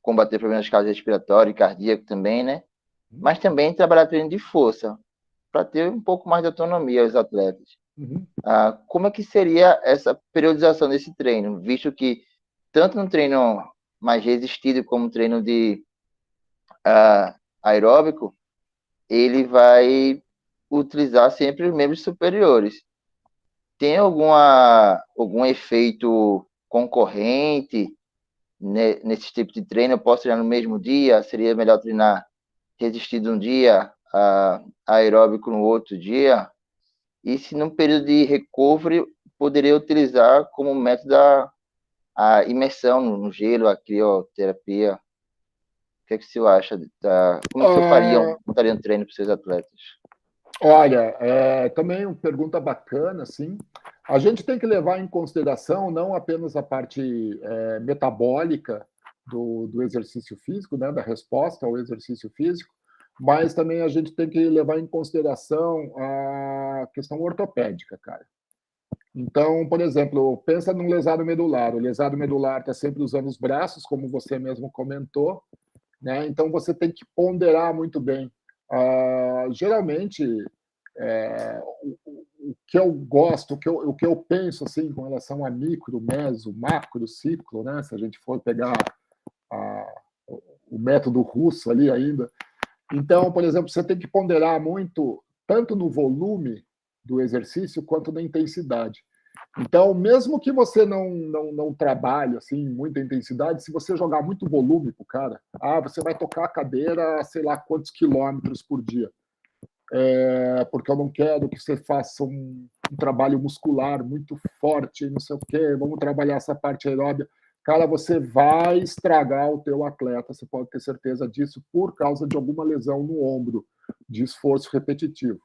combater problemas cardiorrespiratórios e cardíaco também, né? Mas também trabalhar treino de força, para ter um pouco mais de autonomia aos atletas. Como é que seria essa periodização desse treino, visto que tanto no treino mais resistido como no treino de aeróbico, ele vai utilizar sempre os membros superiores. Tem algum efeito concorrente nesse tipo de treino? Eu posso treinar no mesmo dia? Seria melhor treinar resistido um dia, aeróbico no outro dia? E se num período de recovery, poderia utilizar como método a imersão no gelo, a crioterapia? O que é que você acha? Como você montaria um treino para os seus atletas? Olha, também uma pergunta bacana, sim. A gente tem que levar em consideração não apenas a parte metabólica do exercício físico, né, da resposta ao exercício físico, mas também a gente tem que levar em consideração a questão ortopédica, cara. Então, por exemplo, pensa num lesado medular. O lesado medular está sempre usando os braços, como você mesmo comentou, né? Então, você tem que ponderar muito bem. Geralmente, o que eu gosto, o que eu penso assim, com relação a micro, meso, macro ciclo, né? Se a gente for pegar o método russo ali ainda. Então, por exemplo, você tem que ponderar muito, tanto no volume do exercício, quanto na intensidade. Então, mesmo que você não trabalhe assim, muita intensidade, se você jogar muito volume para o cara, você vai tocar a cadeira, sei lá quantos quilômetros por dia. Porque eu não quero que você faça um trabalho muscular muito forte, não sei o quê, vamos trabalhar essa parte aeróbica. Cara, você vai estragar o teu atleta, você pode ter certeza disso, por causa de alguma lesão no ombro, de esforço repetitivo.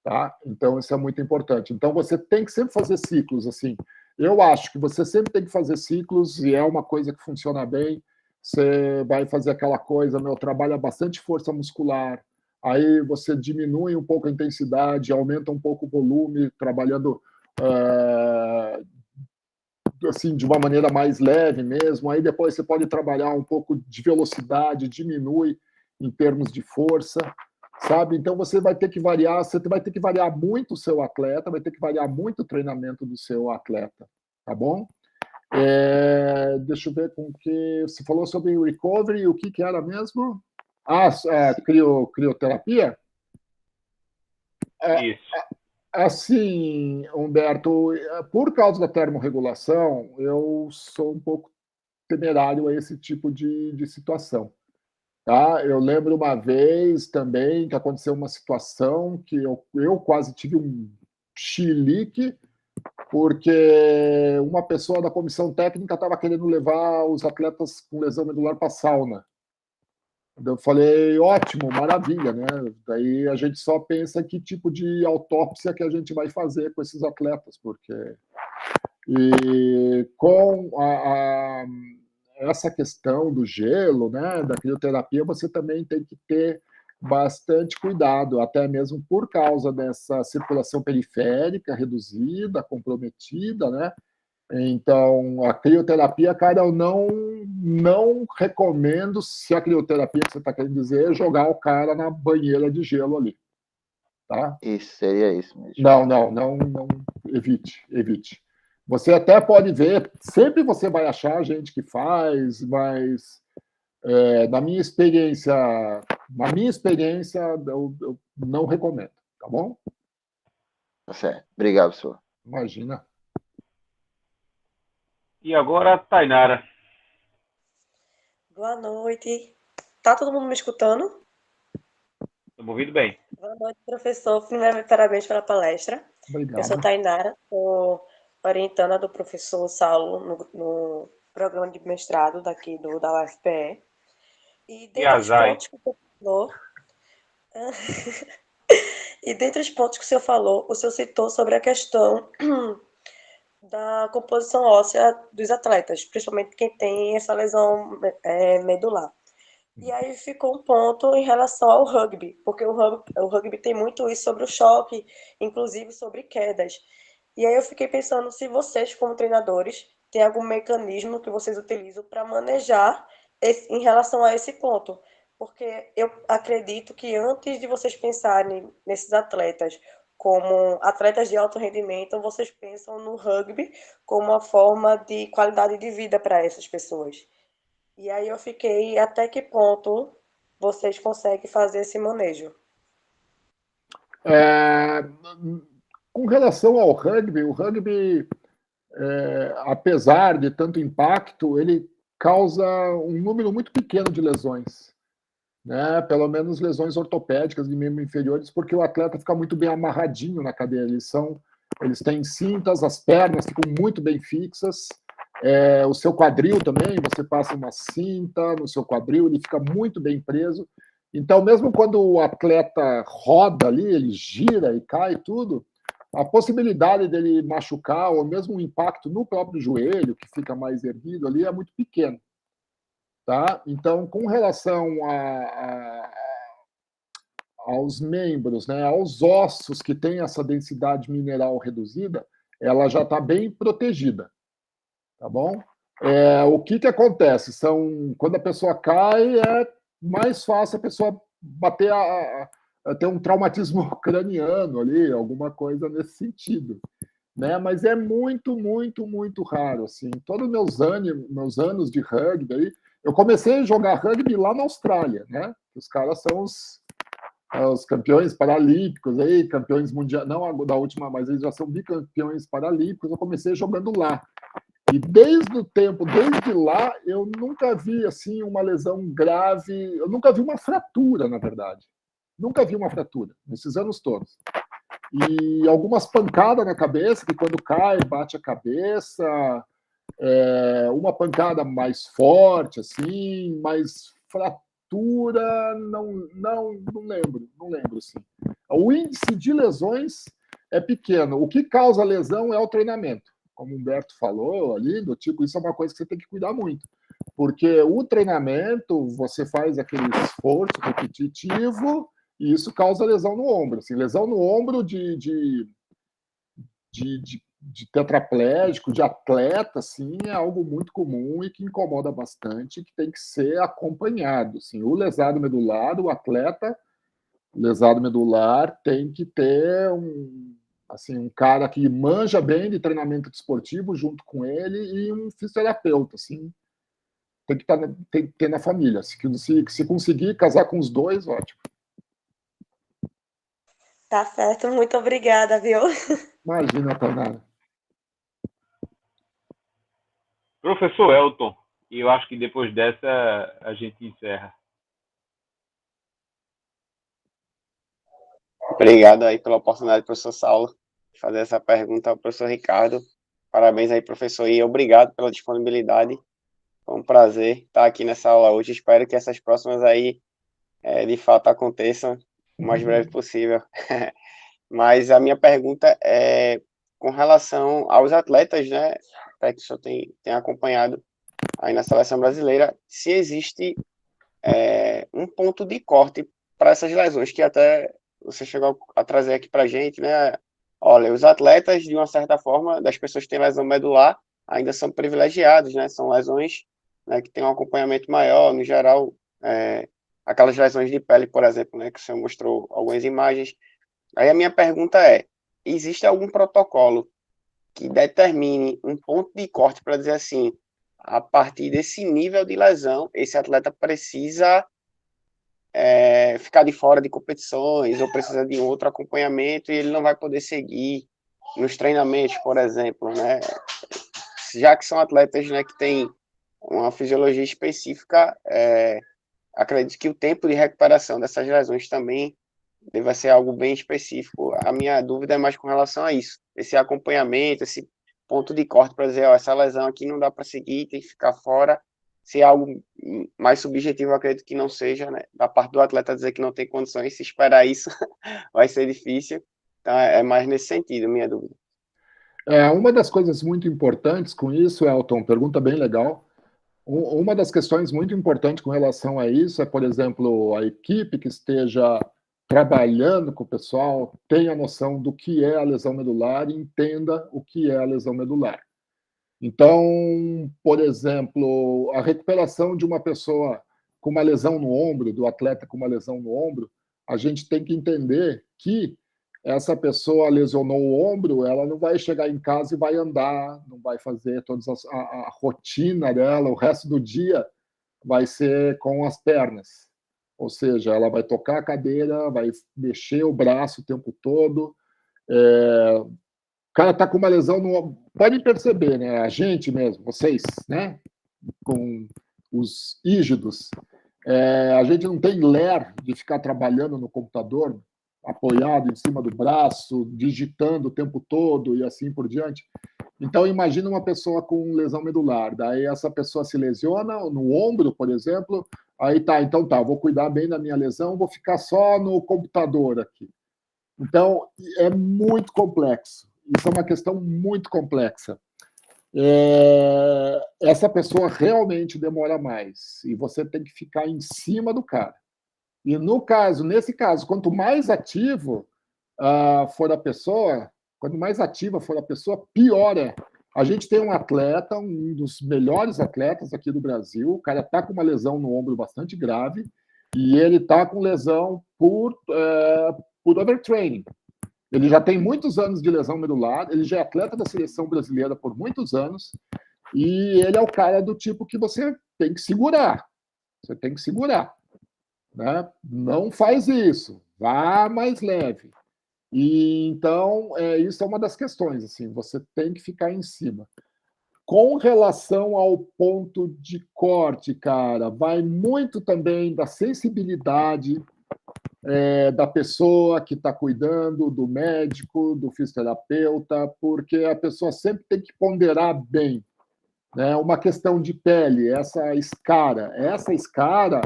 Tá? Então, isso é muito importante. Então, você tem que sempre fazer ciclos, assim. Eu acho que você sempre tem que fazer ciclos, e é uma coisa que funciona bem. Você vai fazer aquela coisa, trabalha bastante força muscular, aí você diminui um pouco a intensidade, aumenta um pouco o volume, trabalhando assim, de uma maneira mais leve mesmo. Aí depois você pode trabalhar um pouco de velocidade, diminui em termos de força, sabe? Então você vai ter que variar muito o seu atleta, vai ter que variar muito o treinamento do seu atleta, tá bom? Deixa eu ver com que você falou sobre o recovery, o que era mesmo? Crioterapia? Isso. Assim, Humberto, por causa da termorregulação, eu sou um pouco temerário a esse tipo de situação. Tá? Eu lembro uma vez também que aconteceu uma situação que eu quase tive um chilique, porque uma pessoa da comissão técnica estava querendo levar os atletas com lesão medular para a sauna. Eu falei, ótimo, maravilha, né? Daí a gente só pensa que tipo de autópsia que a gente vai fazer com esses atletas, porque... E com essa questão do gelo, né, da crioterapia, você também tem que ter bastante cuidado, até mesmo por causa dessa circulação periférica reduzida, comprometida, né? Então, a crioterapia, cara, eu não recomendo, se a crioterapia que você está querendo dizer, é jogar o cara na banheira de gelo ali, tá? Isso, seria isso mesmo. Não, evite. Você até pode ver, sempre você vai achar gente que faz, mas na minha experiência, eu não recomendo, tá bom? Tá certo. Obrigado, professor. Imagina. E agora a Tainara. Boa noite. Tá todo mundo me escutando? Estamos ouvindo bem. Boa noite, professor. Primeiramente, parabéns pela palestra. Obrigado. Eu sou Tainara, sou orientanda do professor Saulo no programa de mestrado daqui da UFPE. E dentre os pontos que o senhor falou, o senhor citou sobre a questão da composição óssea dos atletas, principalmente quem tem essa lesão medular. E aí ficou um ponto em relação ao rugby, porque o rugby tem muito isso sobre o choque, inclusive sobre quedas. E aí eu fiquei pensando se vocês, como treinadores, têm algum mecanismo que vocês utilizam para manejar em relação a esse ponto. Porque eu acredito que antes de vocês pensarem nesses atletas como atletas de alto rendimento, vocês pensam no rugby como uma forma de qualidade de vida para essas pessoas. E aí eu fiquei, até que ponto vocês conseguem fazer esse manejo? Com relação ao rugby, o rugby, apesar de tanto impacto, ele causa um número muito pequeno de lesões, né? Pelo menos lesões ortopédicas de membros inferiores, porque o atleta fica muito bem amarradinho na cadeira. Eles têm cintas, as pernas ficam muito bem fixas. O seu quadril também, você passa uma cinta no seu quadril, ele fica muito bem preso. Então, mesmo quando o atleta roda ali, ele gira e cai tudo, a possibilidade dele machucar, ou mesmo um impacto no próprio joelho, que fica mais erguido ali, é muito pequeno. Tá? Então, com relação aos membros, né, aos ossos que têm essa densidade mineral reduzida, ela já está bem protegida. Tá bom? O que acontece? Quando a pessoa cai, é mais fácil a pessoa bater ter um traumatismo craniano ali, alguma coisa nesse sentido. Né? Mas é muito, muito, muito raro. Assim. Todos meus anos de rugby, aí, eu comecei a jogar rugby lá na Austrália. Né? Os caras são os campeões paralímpicos, aí, campeões mundiais, não da última, mas eles já são bicampeões paralímpicos. Eu comecei jogando lá. E desde lá, eu nunca vi assim uma lesão grave, eu nunca vi uma fratura, na verdade. Nunca vi uma fratura, nesses anos todos. E algumas pancadas na cabeça, que quando cai, bate a cabeça, uma pancada mais forte, assim, mas fratura, não lembro, assim. O índice de lesões é pequeno. O que causa lesão é o treinamento. Como o Humberto falou ali, do tipo, isso é uma coisa que você tem que cuidar muito. Porque o treinamento, você faz aquele esforço repetitivo e isso causa lesão no ombro. Assim, lesão no ombro de tetraplégico, de atleta, assim, é algo muito comum e que incomoda bastante, que tem que ser acompanhado. Assim, o lesado medular, o atleta lesado medular tem que ter um cara que manja bem de treinamento desportivo junto com ele e um fisioterapeuta, assim, tem que ter na família. Se conseguir casar com os dois, ótimo. Tá certo, muito obrigada, viu? Imagina, Tainara. Professor Elton, e eu acho que depois dessa a gente encerra. Obrigado aí pela oportunidade, professor Saulo, de fazer essa pergunta ao professor Ricardo. Parabéns aí, professor, e obrigado pela disponibilidade. Foi um prazer estar aqui nessa aula hoje. Espero que essas próximas aí, de fato, aconteçam o mais breve possível. Mas a minha pergunta é com relação aos atletas, né, que o senhor tem acompanhado aí na seleção brasileira, se existe um ponto de corte para essas lesões, que até você chegou a trazer aqui para a gente, né? Olha, os atletas, de uma certa forma, das pessoas que têm lesão medular, ainda são privilegiados, né? São lesões, né, que têm um acompanhamento maior, no geral, aquelas lesões de pele, por exemplo, né, que o senhor mostrou algumas imagens. Aí a minha pergunta é, existe algum protocolo que determine um ponto de corte para dizer assim, a partir desse nível de lesão, esse atleta precisa ficar de fora de competições ou precisa de outro acompanhamento e ele não vai poder seguir nos treinamentos, por exemplo, né? Já que são atletas, né, que têm uma fisiologia específica, acredito que o tempo de recuperação dessas lesões também deve ser algo bem específico. A minha dúvida é mais com relação a isso, esse acompanhamento, esse ponto de corte para dizer, ó, essa lesão aqui não dá para seguir, tem que ficar fora. Se é algo mais subjetivo, eu acredito que não seja, né? Da parte do atleta dizer que não tem condições, se esperar isso, vai ser difícil. Então, é mais nesse sentido, minha dúvida. Uma das coisas muito importantes com isso, Elton, pergunta bem legal. Uma das questões muito importantes com relação a isso é, por exemplo, a equipe que esteja trabalhando com o pessoal tenha noção do que é a lesão medular e entenda o que é a lesão medular. Então, por exemplo, a recuperação de uma pessoa com uma lesão no ombro, do atleta com uma lesão no ombro, a gente tem que entender que essa pessoa lesionou o ombro, ela não vai chegar em casa e vai andar, não vai fazer toda a rotina dela, o resto do dia vai ser com as pernas. Ou seja, ela vai tocar a cadeira, vai mexer o braço o tempo todo. O cara está com uma lesão no... Podem perceber, né? A gente mesmo, vocês, né? Com os ígidos, a gente não tem ler de ficar trabalhando no computador, apoiado em cima do braço, digitando o tempo todo e assim por diante. Então, imagina uma pessoa com lesão medular, daí essa pessoa se lesiona no ombro, por exemplo, aí tá, então tá, vou cuidar bem da minha lesão, vou ficar só no computador aqui. Então, é muito complexo. Isso é uma questão muito complexa. Essa pessoa realmente demora mais e você tem que ficar em cima do cara. E nesse caso, quanto mais ativo for a pessoa, quanto mais ativa for a pessoa, pior é. A gente tem um atleta, um dos melhores atletas aqui do Brasil, o cara está com uma lesão no ombro bastante grave e ele está com lesão por overtraining. Ele já tem muitos anos de lesão medular, ele já é atleta da seleção brasileira por muitos anos, e ele é o cara do tipo que você tem que segurar. Você tem que segurar. Né? Não faz isso, vá mais leve. E, então, isso é uma das questões, assim, você tem que ficar em cima. Com relação ao ponto de corte, cara, vai muito também da sensibilidade da pessoa que está cuidando, do médico, do fisioterapeuta, porque a pessoa sempre tem que ponderar bem. Né? Uma questão de pele, essa escara,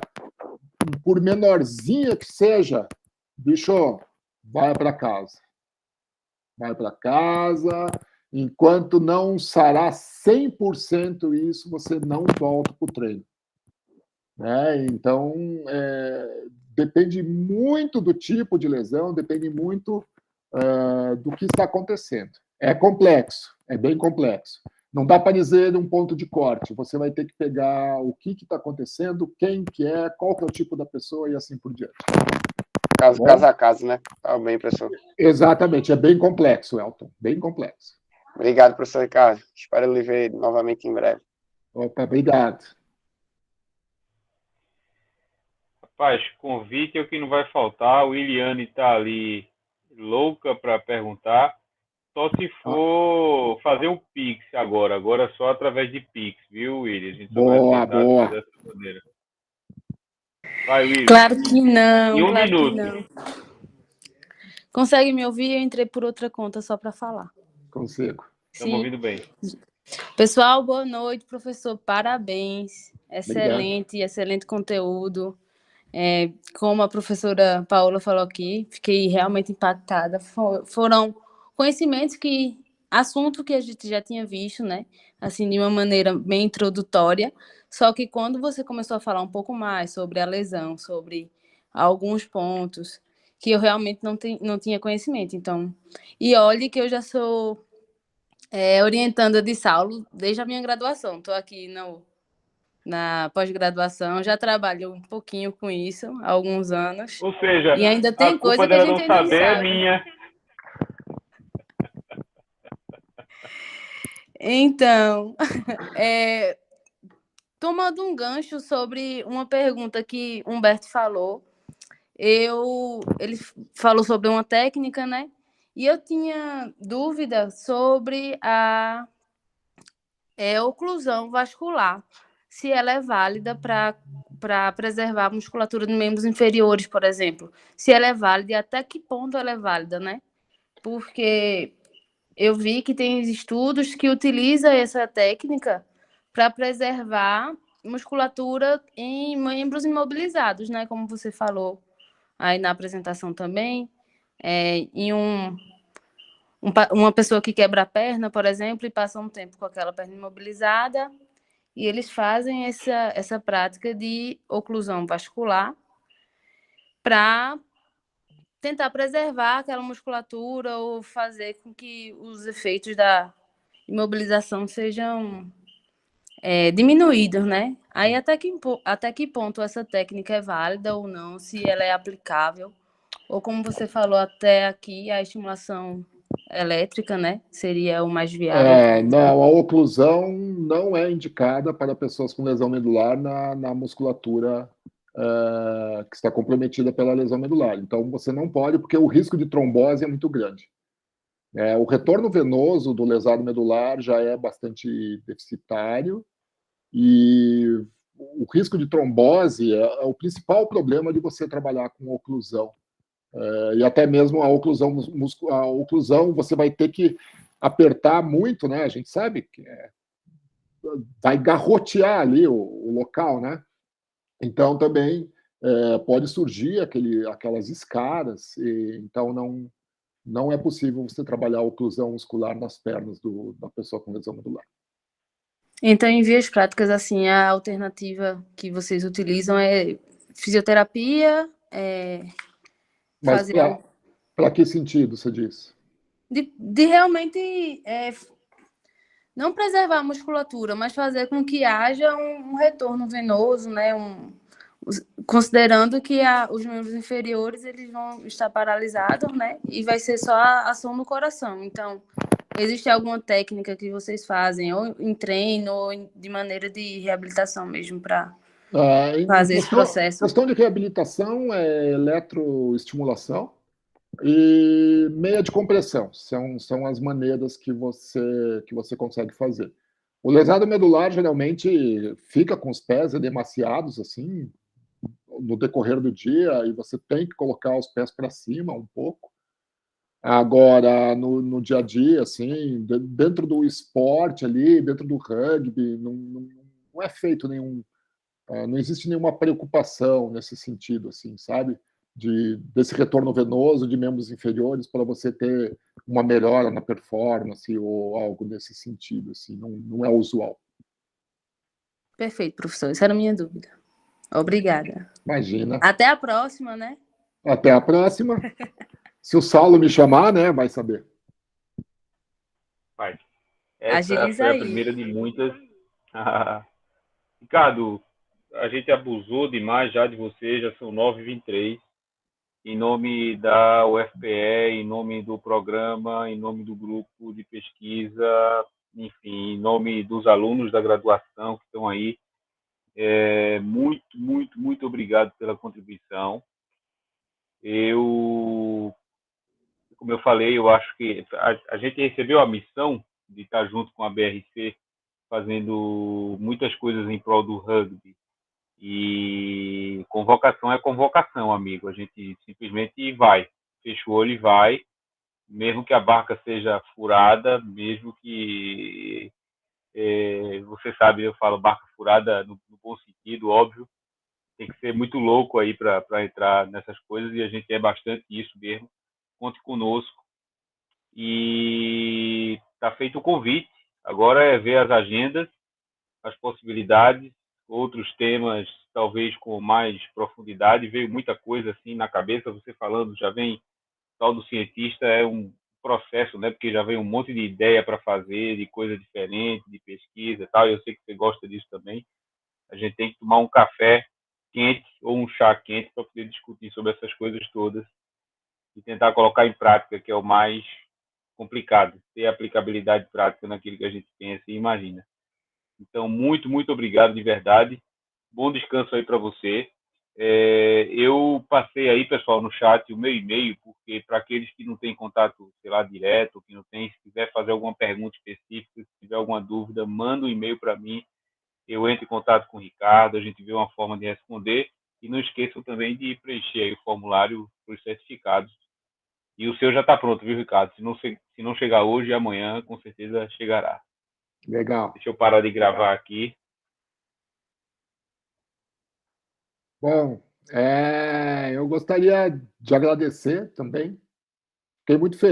por menorzinha que seja, bicho, vai para casa. Vai para casa, enquanto não sarar 100% isso, você não volta para o treino. Né? Então, depende muito do tipo de lesão, depende muito do que está acontecendo. É complexo, é bem complexo. Não dá para dizer um ponto de corte. Você vai ter que pegar o que está acontecendo, quem que é, qual que é o tipo da pessoa e assim por diante. Caso a caso, né? Tá bem, professor. Exatamente, é bem complexo, Elton, bem complexo. Obrigado, professor Ricardo. Espero lhe ver novamente em breve. Opa, obrigado. Rapaz, convite é o que não vai faltar. O Iliane está ali louca para perguntar. Só se for fazer um Pix agora só através de Pix, viu, William? A gente só vai aceitar dessa maneira. Vai, William. Claro que não. Em um claro minuto. Que não. Consegue me ouvir? Eu entrei por outra conta só para falar. Consigo. Estamos ouvindo bem. Pessoal, boa noite, professor. Parabéns. Excelente, Obrigado. Excelente conteúdo. Como a professora Paola falou aqui, fiquei realmente impactada. Foram conhecimentos assunto que a gente já tinha visto, né? Assim, de uma maneira bem introdutória. Só que quando você começou a falar um pouco mais sobre a lesão, sobre alguns pontos que eu realmente não tinha conhecimento. Então, e olhe que eu já sou orientanda de Saulo desde a minha graduação. Estou aqui na pós-graduação, já trabalho um pouquinho com isso há alguns anos. Ou seja, E ainda a tem culpa coisa que a dela gente não ainda não saber é sabe. minha. Então, tomando um gancho sobre uma pergunta que Humberto falou, ele falou sobre uma técnica, né? E eu tinha dúvida sobre a oclusão vascular, se ela é válida para preservar a musculatura de membros inferiores, por exemplo. Se ela é válida e até que ponto ela é válida, né? Porque eu vi que tem estudos que utilizam essa técnica para preservar musculatura em membros imobilizados, né? Como você falou aí na apresentação também, em uma pessoa que quebra a perna, por exemplo, e passa um tempo com aquela perna imobilizada, e eles fazem essa prática de oclusão vascular para tentar preservar aquela musculatura ou fazer com que os efeitos da imobilização sejam diminuídos, né? Aí até que ponto essa técnica é válida ou não, se ela é aplicável, ou como você falou até aqui, a estimulação elétrica, né? Seria o mais viável. Não, a oclusão não é indicada para pessoas com lesão medular na musculatura que está comprometida pela lesão medular. Então, você não pode, porque o risco de trombose é muito grande. O retorno venoso do lesado medular já é bastante deficitário e o risco de trombose é o principal problema de você trabalhar com oclusão. E até mesmo a oclusão você vai ter que apertar muito, né? A gente sabe que vai garrotear ali o local, né? Então também pode surgir aquelas escaras, então não é possível você trabalhar a oclusão muscular nas pernas da pessoa com lesão medular. Então, em vias práticas, assim, a alternativa que vocês utilizam é fisioterapia, Mas fazer algo para que sentido você diz? de realmente não preservar a musculatura, mas fazer com que haja um retorno venoso, né? Considerando que os membros inferiores eles vão estar paralisados, né? E vai ser só a ação no coração. Então, existe alguma técnica que vocês fazem, ou em treino, ou de maneira de reabilitação mesmo, para fazer esse processo? Questão de reabilitação é eletroestimulação e meia de compressão. São as maneiras que você consegue fazer. O lesado medular geralmente fica com os pés edemaciados assim no decorrer do dia e você tem que colocar os pés para cima um pouco. Agora, no dia a dia, assim, dentro do esporte ali, dentro do rugby, não é feito nenhum, não existe nenhuma preocupação nesse sentido, assim, sabe? Desse retorno venoso de membros inferiores para você ter uma melhora na performance ou algo nesse sentido, assim, não é usual. Perfeito, professor. Essa era a minha dúvida. Obrigada. Imagina. Até a próxima, né? Até a próxima. Se o Saulo me chamar, né, vai saber. Vai. Essa Agiliza foi a aí. primeira de muitas. Ricardo, a gente abusou demais já de você, já são 9h23. Em nome da UFPE, em nome do programa, em nome do grupo de pesquisa, enfim, em nome dos alunos da graduação que estão aí, muito, muito, muito obrigado pela contribuição. Como eu falei, eu acho que a gente recebeu a missão de estar junto com a BRC, fazendo muitas coisas em prol do rugby. E convocação é convocação, amigo. A gente simplesmente vai, fecha o olho e vai, mesmo que a barca seja furada, mesmo que você sabe, eu falo barca furada no bom sentido, óbvio. Tem que ser muito louco aí para entrar nessas coisas e a gente é bastante isso mesmo. Conte conosco. E está feito o convite. Agora é ver as agendas, as possibilidades, outros temas talvez com mais profundidade. Veio muita coisa assim na cabeça, você falando, já vem tal do cientista, é um processo, né? Porque já vem um monte de ideia para fazer, de coisa diferente, de pesquisa e tal, e eu sei que você gosta disso também. A gente tem que tomar um café quente ou um chá quente para poder discutir sobre essas coisas todas e tentar colocar em prática, que é o mais complicado, ter aplicabilidade prática naquilo que a gente pensa e imagina. Então, muito, muito obrigado de verdade. Bom descanso aí para você. Eu passei aí, pessoal, no chat o meu e-mail, porque para aqueles que não têm contato, sei lá, direto, que não tem, se quiser fazer alguma pergunta específica, se tiver alguma dúvida, manda um e-mail para mim. Eu entro em contato com o Ricardo, a gente vê uma forma de responder. E não esqueçam também de preencher aí o formulário para os certificados. E o seu já está pronto, viu, Ricardo? Se não chegar hoje, amanhã, com certeza chegará. Legal. Deixa eu parar de gravar aqui. Bom, eu gostaria de agradecer também. Fiquei muito feliz.